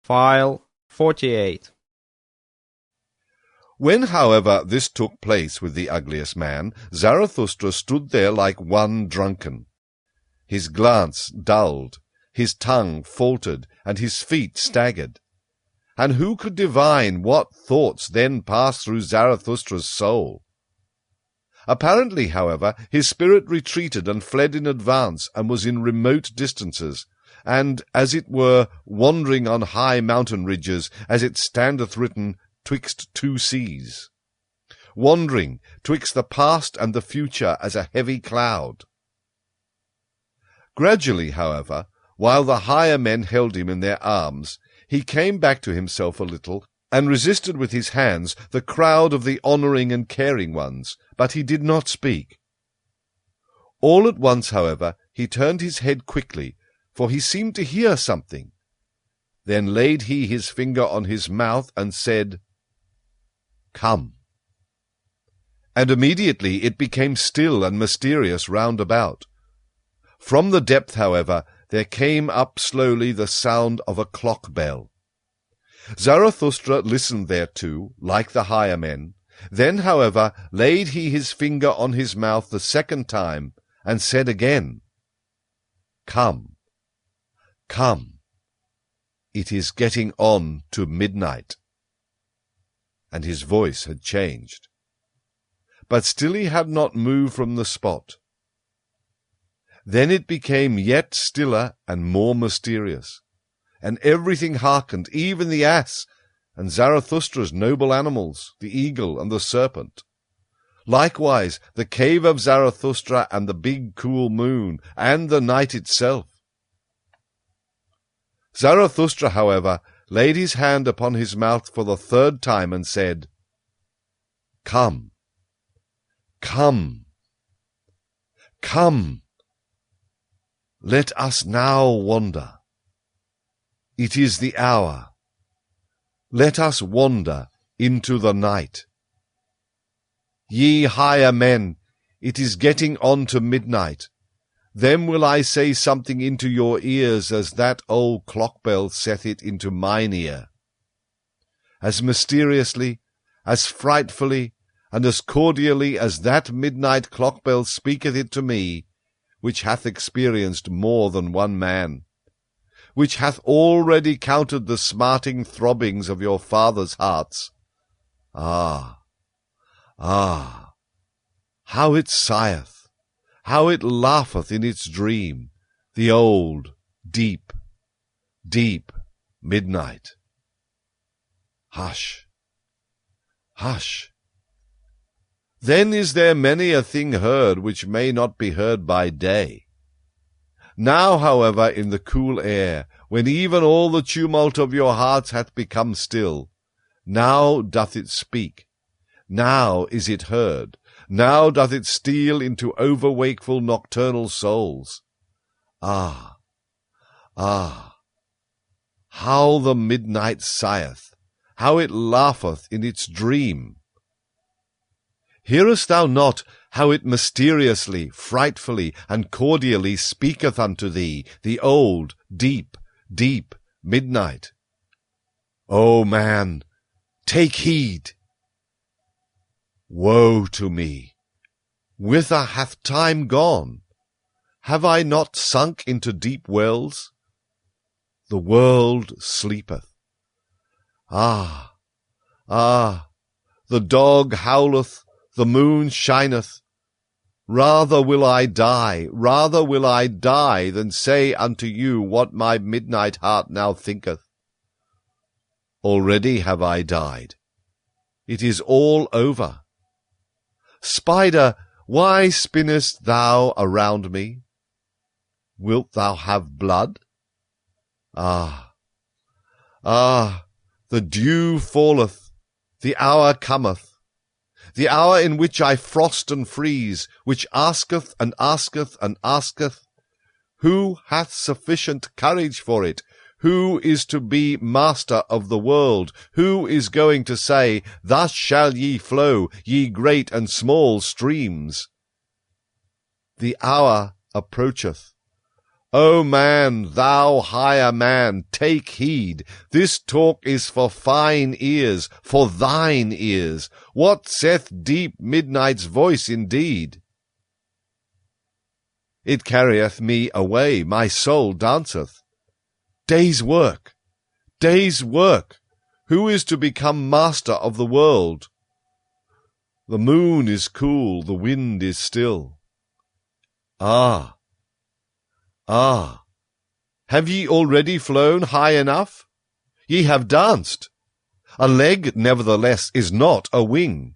File 48. When, however, this took place with the ugliest man, Zarathustra stood there like one drunken. His glance dulled, his tongue faltered, and his feet staggered. And who could divine what thoughts then passed through Zarathustra's soul? Apparently, however, his spirit retreated and fled in advance, and was in remote distances, and, as it were, wandering on high mountain ridges, as it standeth written, twixt two seas, wandering twixt the past and the future as a heavy cloud. Gradually, however, while the higher men held him in their arms, he came back to himself a little, and resisted with his hands the crowd of the honouring and caring ones, but he did not speak. All at once, however, he turned his head quickly, for he seemed to hear something. Then laid he his finger on his mouth, and said, "Come." And immediately it became still and mysterious round about. From the depth, however, there came up slowly the sound of a clock bell. Zarathustra listened thereto, like the higher men. Then, however, laid he his finger on his mouth the second time, and said again, "Come. Come. It is getting on to midnight." And his voice had changed. But still he had not moved from the spot. Then it became yet stiller and more mysterious, and everything hearkened, even the ass, and Zarathustra's noble animals, the eagle and the serpent. Likewise the cave of Zarathustra, and the big cool moon, and the night itself. Zarathustra, however, laid his hand upon his mouth for the third time, and said, "Come. Come. Come. Let us now wander. It is the hour. Let us wander into the night. Ye higher men, it is getting on to midnight. Then will I say something into your ears, as that old clock bell saith it into mine ear. As mysteriously, as frightfully, and as cordially as that midnight clock bell speaketh it to me, which hath experienced more than one man, which hath already counted the smarting throbbings of your fathers' hearts. Ah, ah, how it sigheth, how it laugheth in its dream, the old, deep, deep midnight. Hush, hush. Then is there many a thing heard which may not be heard by day. Now, however, in the cool air, when even all the tumult of your hearts hath become still, now doth it speak, now is it heard, now doth it steal into over-wakeful nocturnal souls. Ah, ah, how the midnight sigheth, how it laugheth in its dream! Hearest thou not how it mysteriously, frightfully, and cordially speaketh unto thee, the old, deep, deep midnight? O man, take heed! Woe to me! Whither hath time gone? Have I not sunk into deep wells? The world sleepeth. Ah, ah, the dog howleth, the moon shineth. Rather will I die, than say unto you what my midnight heart now thinketh. Already have I died. It is all over. Spider, why spinnest thou around me? Wilt thou have blood? Ah, ah, the dew falleth, the hour cometh, the hour in which I frost and freeze, which asketh and asketh and asketh, who hath sufficient courage for it? Who is to be master of the world? Who is going to say, "Thus shall ye flow, ye great and small streams"? The hour approacheth. O man, thou higher man, take heed. This talk is for fine ears, for thine ears. What saith deep midnight's voice indeed? It carrieth me away, my soul danceth. Day's work, day's work. Who is to become master of the world? The moon is cool, the wind is still. Ah, ah, have ye already flown high enough? Ye have danced. A leg, nevertheless, is not a wing.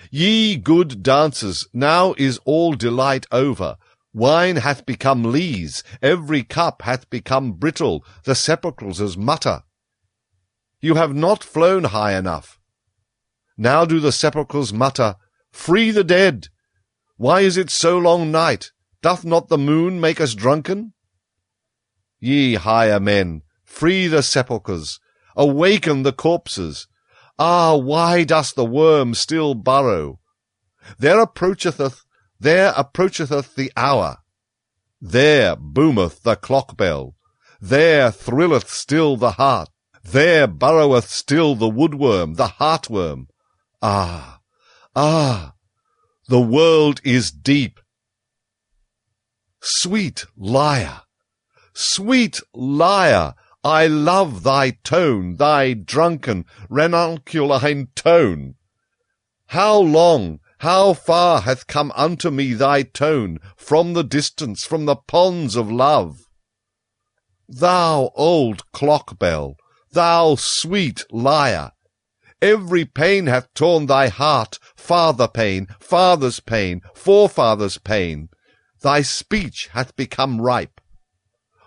Ye good dancers, now is all delight over. Wine hath become lees, every cup hath become brittle, the sepulchres as mutter. You have not flown high enough. Now do the sepulchres mutter, Free the dead! Why is it so long night? Doth not the moon make us drunken? Ye higher men, free the sepulchres, awaken the corpses. Ah, why doth the worm still burrow? There approacheth the hour. There boometh the clock bell. There thrilleth still the heart. There burroweth still the woodworm, the heartworm. Ah, ah, the world is deep. Sweet lyre, I love thy tone, thy drunken, ranunculine tone. How long, how far hath come unto me thy tone, from the distance, from the ponds of love? Thou old clock bell, thou sweet lyre, every pain hath torn thy heart, father pain, father's pain, forefathers' pain. Thy speech hath become ripe,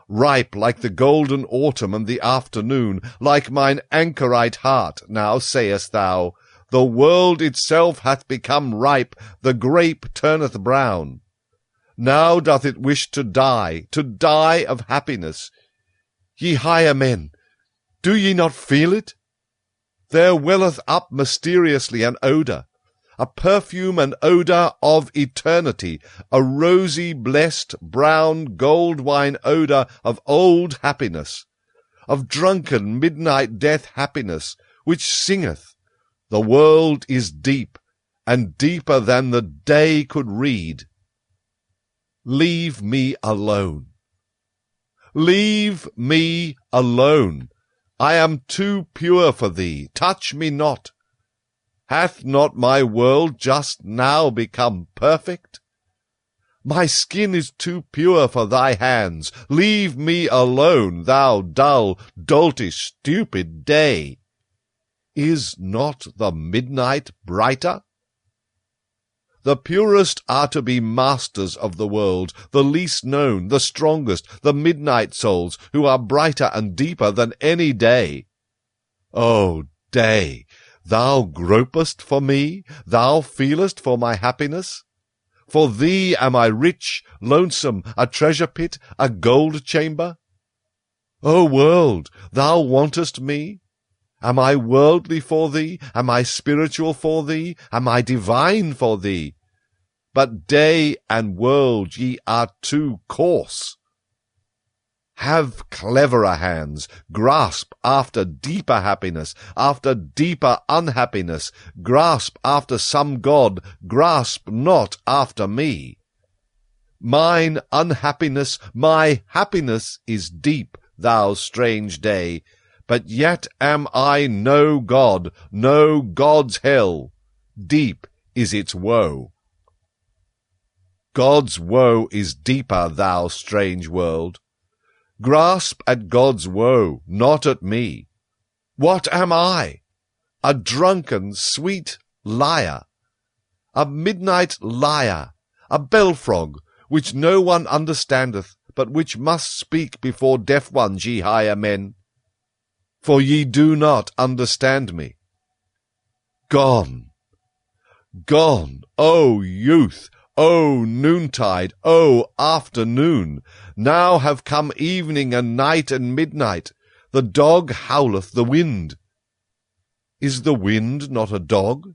ripe like the golden autumn and the afternoon, like mine anchorite heart. Now sayest thou, the world itself hath become ripe, the grape turneth brown. Now doth it wish to die of happiness. Ye higher men, do ye not feel it? There welleth up mysteriously an odour, a perfume and odour of eternity, a rosy, blessed, brown, gold wine odour of old happiness, of drunken midnight death happiness, which singeth, the world is deep, and deeper than the day could read. Leave me alone. Leave me alone. I am too pure for thee. Touch me not. Hath not my world just now become perfect? My skin is too pure for thy hands. Leave me alone, thou dull, doltish, stupid day. Is not the midnight brighter? The purest are to be masters of the world, the least known, the strongest, the midnight souls, who are brighter and deeper than any day. O day, thou gropest for me, thou feelest for my happiness. For thee am I rich, lonesome, a treasure pit, a gold chamber. O world, thou wantest me? Am I worldly for thee? Am I spiritual for thee? Am I divine for thee? But day and world, ye are too coarse. Have cleverer hands, grasp after deeper happiness, after deeper unhappiness, grasp after some God, grasp not after me. Mine unhappiness, my happiness is deep, thou strange day, but yet am I no God, no God's hell. Deep is its woe. God's woe is deeper, thou strange world. Grasp at God's woe, not at me. What am I? A drunken, sweet lyre, a midnight lyre, a bell-frog, which no one understandeth, but which must speak before deaf ones, ye higher men. For ye do not understand me. Gone, gone, O youth, O noontide, O afternoon, now have come evening and night and midnight. The dog howleth the wind. Is the wind not a dog?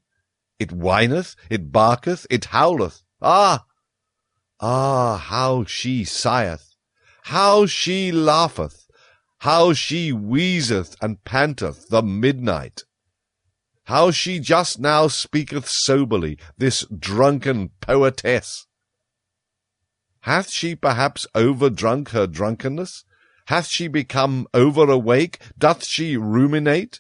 It whineth, it barketh, it howleth. Ah! Ah, how she sigheth! How she laugheth, how she wheezeth and panteth, the midnight! How she just now speaketh soberly, this drunken poetess! Hath she perhaps overdrunk her drunkenness? Hath she become over-awake? Doth she ruminate?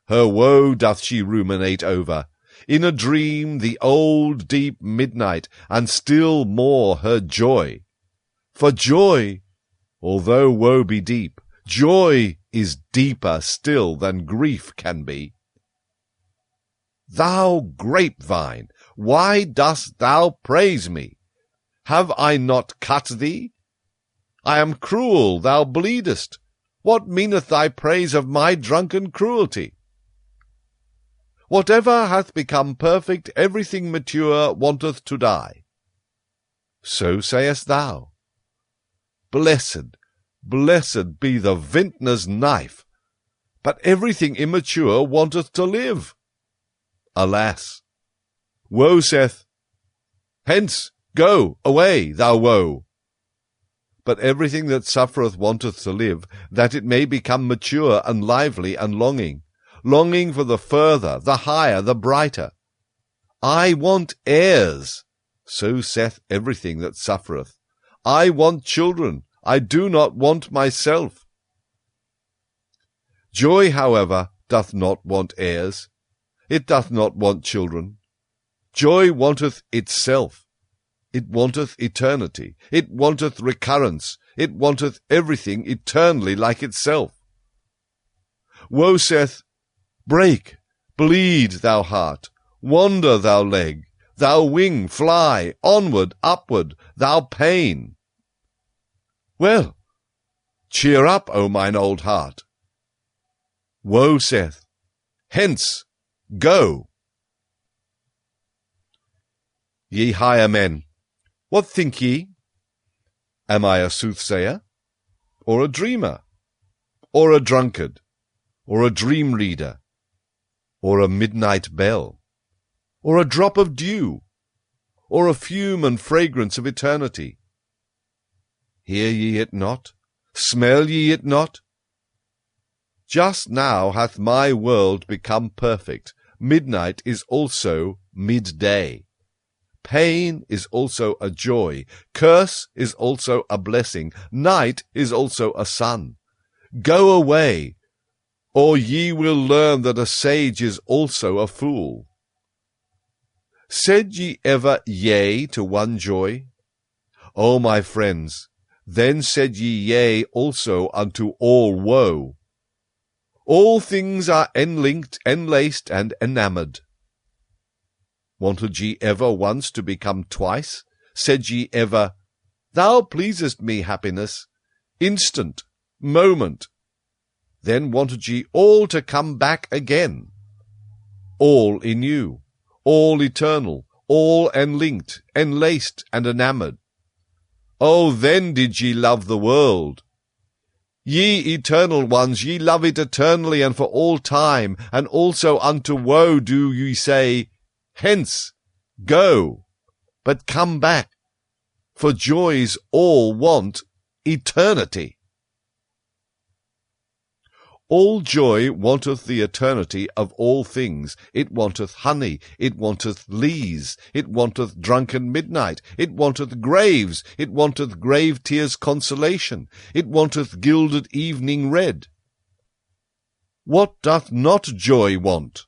Her woe doth she ruminate over, in a dream the old deep midnight, and still more her joy. For joy, although woe be deep, joy is deeper still than grief can be. Thou grapevine, why dost thou praise me? Have I not cut thee? I am cruel, thou bleedest. What meaneth thy praise of my drunken cruelty? Whatever hath become perfect, everything mature, wanteth to die. So sayest thou. Blessed, blessed be the vintner's knife, but everything immature wanteth to live. Alas! Woe saith, Hence, go, away, thou woe! But everything that suffereth wanteth to live, that it may become mature and lively and longing, longing for the further, the higher, the brighter. I want heirs, so saith everything that suffereth. I want children, I do not want myself. Joy, however, doth not want heirs. It doth not want children. Joy wanteth itself. It wanteth eternity. It wanteth recurrence. It wanteth everything eternally like itself. Woe saith, Break, bleed, thou heart, wander, thou leg, thou wing, fly, onward, upward, thou pain. Well, cheer up, O mine old heart. Woe saith, Hence, go. Ye higher men, what think ye? Am I a soothsayer, or a dreamer, or a drunkard, or a dream reader, or a midnight bell, or a drop of dew, or a fume and fragrance of eternity? Hear ye it not? Smell ye it not? Just now hath my world become perfect. Midnight is also midday. Pain is also a joy. Curse is also a blessing. Night is also a sun. Go away, or ye will learn that a sage is also a fool. Said ye ever yea to one joy? O my friends, then said ye yea also unto all woe. All things are enlinked, enlaced, and enamoured. Wanted ye ever once to become twice? Said ye ever, Thou pleasest me, happiness, instant, moment. Then wanted ye all to come back again. All in you, all eternal, all enlinked, enlaced, and enamoured. Oh, then did ye love the world. Ye eternal ones, ye love it eternally and for all time, and also unto woe do ye say, Hence, go, but come back, for joys all want eternity. All joy wanteth the eternity of all things. It wanteth honey, it wanteth lees, it wanteth drunken midnight, it wanteth graves, it wanteth grave tears consolation, it wanteth gilded evening red. What doth not joy want?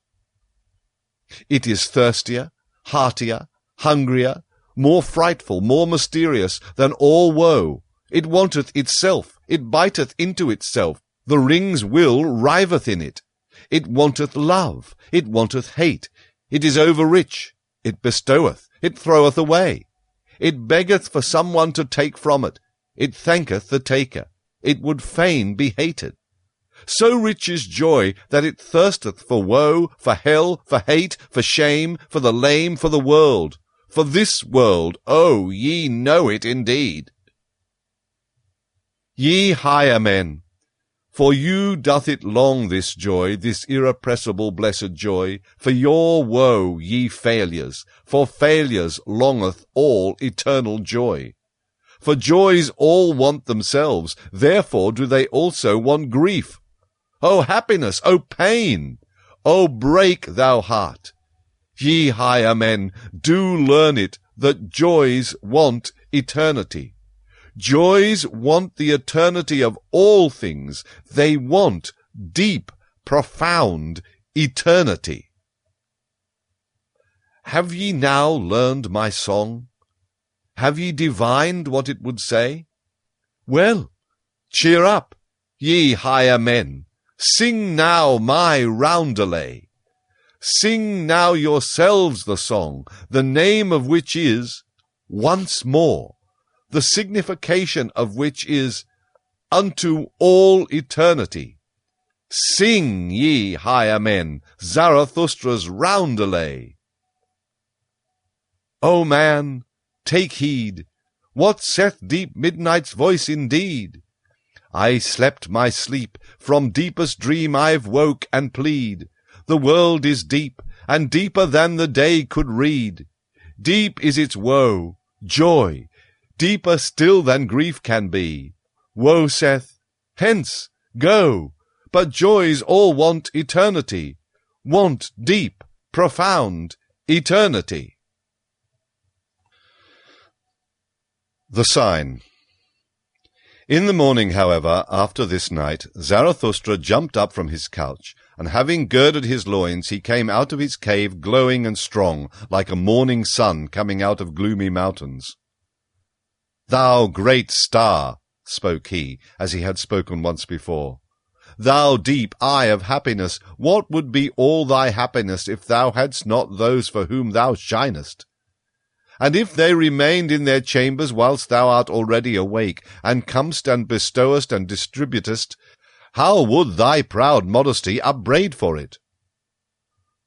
It is thirstier, heartier, hungrier, more frightful, more mysterious than all woe. It wanteth itself, it biteth into itself. The ring's will riveth in it. It wanteth love, it wanteth hate. It is over-rich, it bestoweth, it throweth away. It beggeth for someone to take from it. It thanketh the taker. It would fain be hated. So rich is joy that it thirsteth for woe, for hell, for hate, for shame, for the lame, for the world. For this world, oh, ye know it indeed. Ye higher men, for you doth it long this joy, this irrepressible blessed joy. For your woe, ye failures, for failures longeth all eternal joy. For joys all want themselves, therefore do they also want grief. O happiness, O pain, O break, thou heart! Ye higher men, do learn it, that joys want eternity. Joys want the eternity of all things. They want deep, profound eternity. Have ye now learned my song? Have ye divined what it would say? Well, cheer up, ye higher men, sing now my roundelay. Sing now yourselves the song, the name of which is once more, the signification of which is unto all eternity. Sing, ye higher men, Zarathustra's roundelay. O man, take heed, what saith deep midnight's voice indeed? I slept my sleep, from deepest dream I've woke and plead. The world is deep, and deeper than the day could read. Deep is its woe, joy, deeper still than grief can be. Woe saith, hence, go, but joys all want eternity, want deep, profound eternity. The sign. In the morning, however, after this night, Zarathustra jumped up from his couch, and having girded his loins, he came out of his cave glowing and strong, like a morning sun coming out of gloomy mountains. Thou great star, spoke he, as he had spoken once before, thou deep eye of happiness, what would be all thy happiness if thou hadst not those for whom thou shinest? And if they remained in their chambers whilst thou art already awake, and comest and bestowest and distributest, how would thy proud modesty upbraid for it?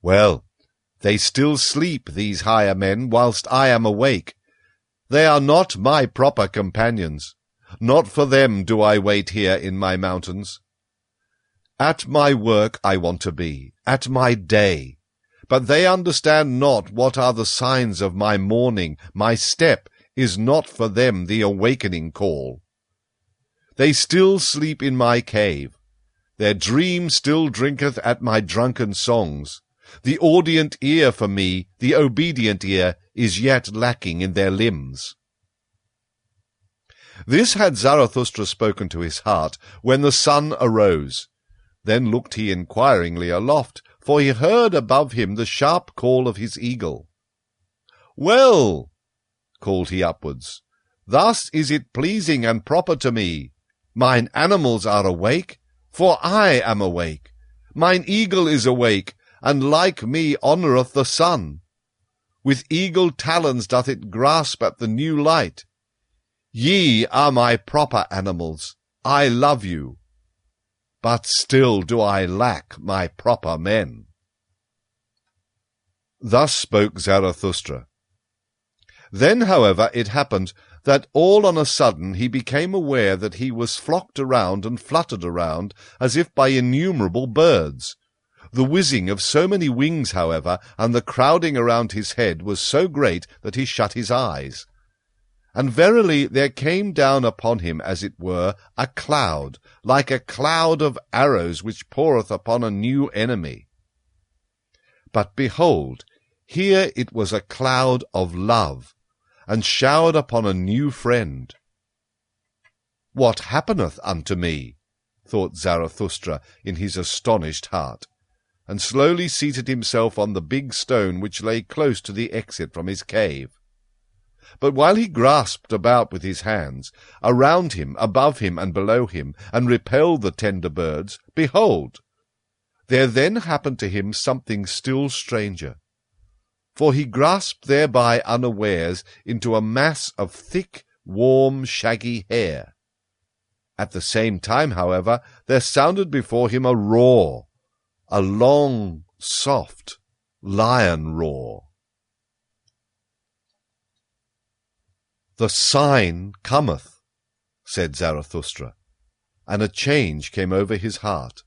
Well, they still sleep, these higher men, whilst I am awake. They are not my proper companions. Not for them do I wait here in my mountains. At my work I want to be, at my day. But they understand not what are the signs of my morning. My step is not for them the awakening call. They still sleep in my cave. Their dream still drinketh at my drunken songs. The audient ear for me, the obedient ear, is yet lacking in their limbs. This had Zarathustra spoken to his heart, when the sun arose. Then looked he inquiringly aloft, for he heard above him the sharp call of his eagle. Well, called he upwards, thus is it pleasing and proper to me. Mine animals are awake, for I am awake. Mine eagle is awake, and like me honoureth the sun. With eagle talons doth it grasp at the new light. Ye are my proper animals, I love you. But still do I lack my proper men. Thus spoke Zarathustra. Then, however, it happened that all on a sudden he became aware that he was flocked around and fluttered around as if by innumerable birds. The whizzing of so many wings, however, and the crowding around his head was so great that he shut his eyes. And verily there came down upon him, as it were, a cloud, like a cloud of arrows which poureth upon a new enemy. But behold, here it was a cloud of love, and showered upon a new friend. What happeneth unto me? Thought Zarathustra in his astonished heart, and slowly seated himself on the big stone which lay close to the exit from his cave. But while he grasped about with his hands, around him, above him, and below him, and repelled the tender birds, behold, there then happened to him something still stranger. For he grasped thereby unawares into a mass of thick, warm, shaggy hair. At the same time, however, there sounded before him a roar, a long, soft, lion roar. The sign cometh, said Zarathustra, and a change came over his heart.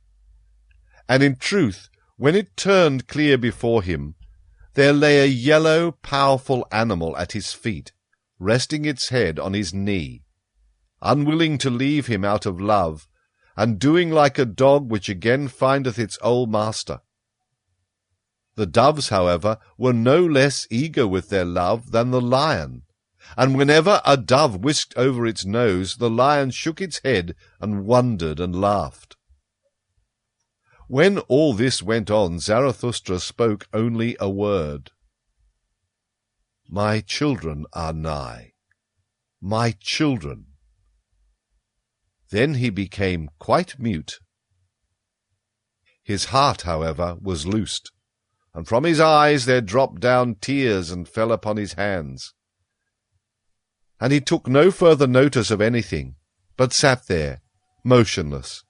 And in truth, when it turned clear before him, there lay a yellow, powerful animal at his feet, resting its head on his knee, unwilling to leave him out of love, and doing like a dog which again findeth its old master. The doves, however, were no less eager with their love than the lion, and whenever a dove whisked over its nose, the lion shook its head and wondered and laughed. When all this went on, Zarathustra spoke only a word. "My children are nigh. My children." Then he became quite mute. His heart, however, was loosed, and from his eyes there dropped down tears and fell upon his hands. And he took no further notice of anything, but sat there, motionless,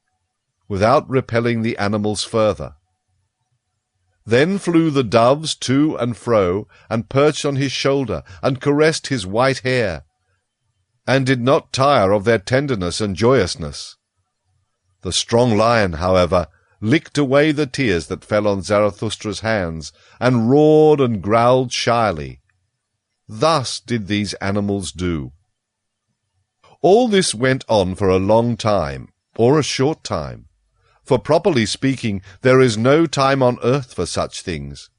without repelling the animals further. Then flew the doves to and fro, and perched on his shoulder, and caressed his white hair, and did not tire of their tenderness and joyousness. The strong lion, however, licked away the tears that fell on Zarathustra's hands, and roared and growled shyly. Thus did these animals do. All this went on for a long time, or a short time, for properly speaking, there is no time on earth for such things.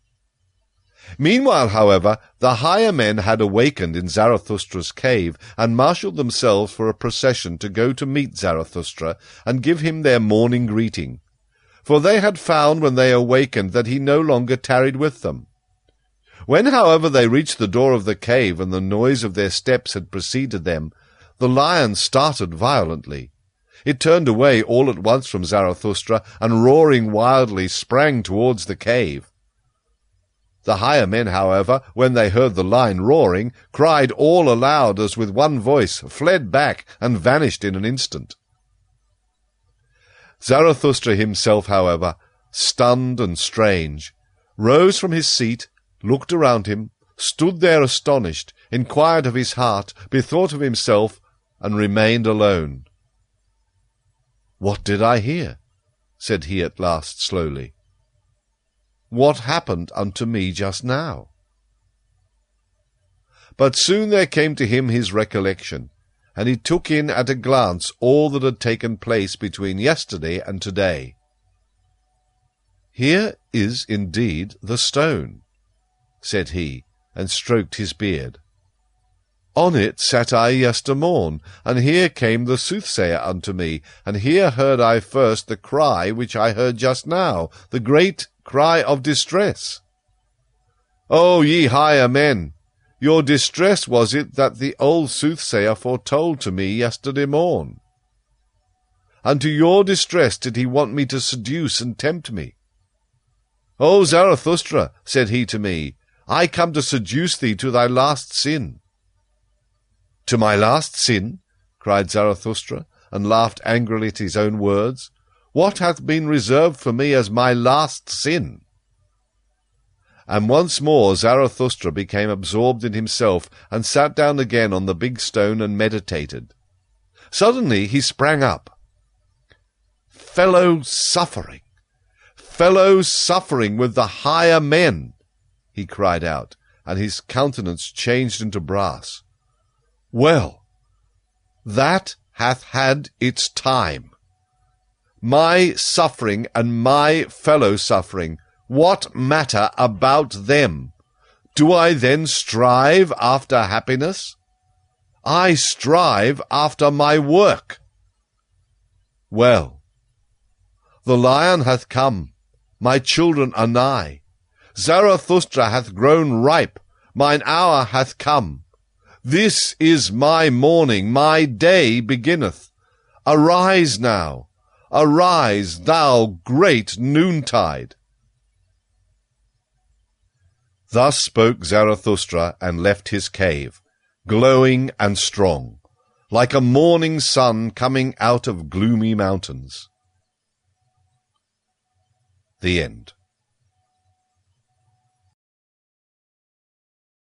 Meanwhile, however, the higher men had awakened in Zarathustra's cave, and marshalled themselves for a procession to go to meet Zarathustra, and give him their morning greeting. For they had found when they awakened that he no longer tarried with them. When, however, they reached the door of the cave, and the noise of their steps had preceded them, the lion started violently. It turned away all at once from Zarathustra, and roaring wildly sprang towards the cave. The higher men, however, when they heard the lion roaring, cried all aloud as with one voice, fled back, and vanished in an instant. Zarathustra himself, however, stunned and strange, rose from his seat, looked around him, stood there astonished, inquired of his heart, bethought of himself, and remained alone. "What did I hear?" said he at last slowly. "What happened unto me just now?" But soon there came to him his recollection, and he took in at a glance all that had taken place between yesterday and today. "Here is indeed the stone," said he, and stroked his beard. "On it sat I yestermorn, and here came the soothsayer unto me, and here heard I first the cry which I heard just now, the great cry of distress. O ye higher men, your distress was it that the old soothsayer foretold to me yesterday morn. And to your distress did he want me to seduce and tempt me. O Zarathustra, said he to me, I come to seduce thee to thy last sin. To my last sin? Cried Zarathustra, and laughed angrily at his own words. What hath been reserved for me as my last sin? And once more Zarathustra became absorbed in himself, and sat down again on the big stone and meditated. Suddenly he sprang up. Fellow-suffering with the higher men, he cried out, and his countenance changed into brass. Well, that hath had its time. My suffering and my fellow-suffering, what matter about them? Do I then strive after happiness? I strive after my work. Well, the lion hath come, my children are nigh. Zarathustra hath grown ripe, mine hour hath come. This is my morning, my day beginneth. Arise now, arise, thou great noontide. Thus spoke Zarathustra, and left his cave, glowing and strong, like a morning sun coming out of gloomy mountains. The end.